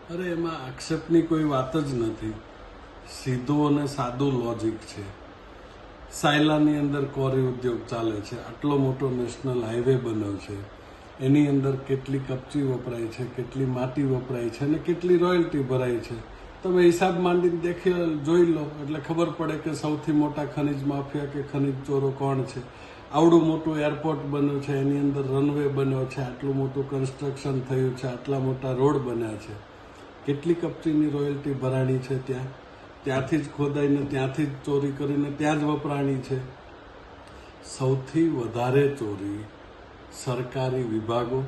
અરે એમાં આક્ષેપની કોઈ વાત જ નથી. સીધું અને સાદું લોજિક છે. સાયલાની અંદર કોરી ઉદ્યોગ ચાલે છે, આટલો મોટો નેશનલ હાઈવે બન્યો છે, એની અંદર કેટલી કપચી વપરાય છે, કેટલી માટી વપરાય છે અને કેટલી રોયલ્ટી ભરાય છે. તમે હિસાબ માંડીને જોઈ લો એટલે ખબર પડે કે સૌથી મોટા ખનિજ માફિયા કે ખનિજ ચોરો કોણ છે. આવડું મોટું એરપોર્ટ બન્યું છે, એની અંદર રનવે બન્યો છે, આટલું મોટું કન્સ્ટ્રક્શન થયું છે, આટલા મોટા રોડ બન્યા છે. કેટલી કપચીની રોયલ્ટી ભરાણી છે ત્યાંથી જ ખોદાઈને ત્યાંથી જ ચોરી કરીને ત્યાં જ વપરાણી છે. સૌથી વધારે ચોરી સરકારી વિભાગો,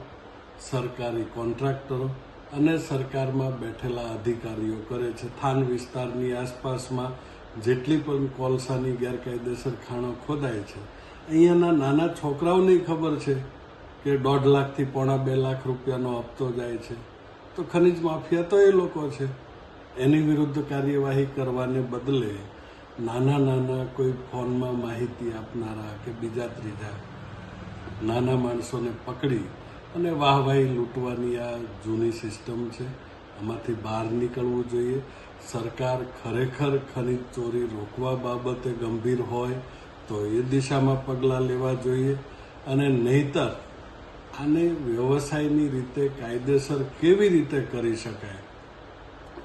સરકારી કોન્ટ્રાક્ટરો અને સરકારમાં બેઠેલા અધિકારીઓ કરે છે. થાન વિસ્તારની આસપાસમાં જેટલી પણ કોલસાની ગેરકાયદેસર ખાણો ખોદાય છે, અહીંયાના નાના છોકરાઓને ખબર છે કે 1.5 લાખથી પોણા 2 લાખ રૂપિયાનો હપ્તો જાય છે. તો ખનિજ માફિયા તો એ લોકો છે. એની વિરુદ્ધ કાર્યવાહી કરવાને બદલે નાના કોઈ ફોનમાં માહિતી આપનારા કે બીજા ત્રીજા નાના માણસોને પકડી અને વાહવાહી લૂંટવાની આ જૂની સિસ્ટમ છે. આમાંથી બહાર નીકળવું જોઈએ. સરકાર ખરેખર ખનિજ ચોરી રોકવા બાબતે ગંભીર હોય તો એ દિશામાં પગલાં લેવા જોઈએ અને નહીતર આને વ્યવસાયની રીતે કાયદેસર કેવી રીતે કરી શકાય,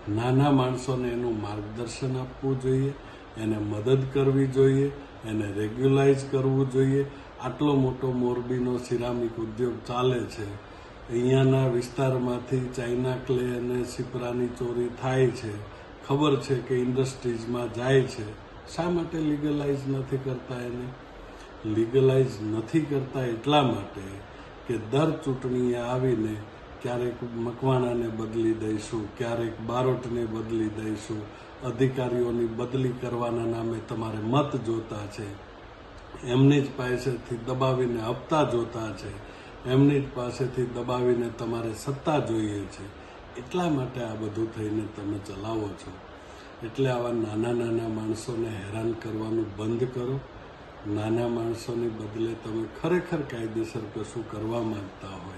નાના માણસોને એનું માર્ગદર્શન આપવું જોઈએ, એને મદદ કરવી જોઈએ, એને રેગ્યુલાઇઝ કરવું જોઈએ. આટલો મોટો મોરબીનો સિરામિક ઉદ્યોગ ચાલે છે, અહીંયાના વિસ્તારમાંથી ચાઇના ક્લે અને સિપરાની ચોરી થાય છે, ખબર છે કે ઇન્ડસ્ટ્રીઝમાં જાય છે. શા માટે લીગલાઇઝ નથી કરતા? એને લીગલાઇઝ નથી કરતા એટલા માટે કે દર ચૂંટણીએ આવીને ક્યારેક મકવાણાને બદલી દઈશું, ક્યારેક બારોટને બદલી દઈશું, અધિકારીઓની બદલી કરવાના નામે તમારે મત જોતા છે, એમની જ પાસેથી દબાવીને હપ્તા જોતા છે, એમની જ પાસેથી દબાવીને તમારે સત્તા જોઈએ છે. એટલા માટે આ બધું થઈને તમે ચલાવો છો. એટલે આવા નાના માણસોને હેરાન કરવાનું બંધ કરો. નાના માણસોની બદલે તમે ખરેખર કાયદેસર કશું કરવા માંગતા હોય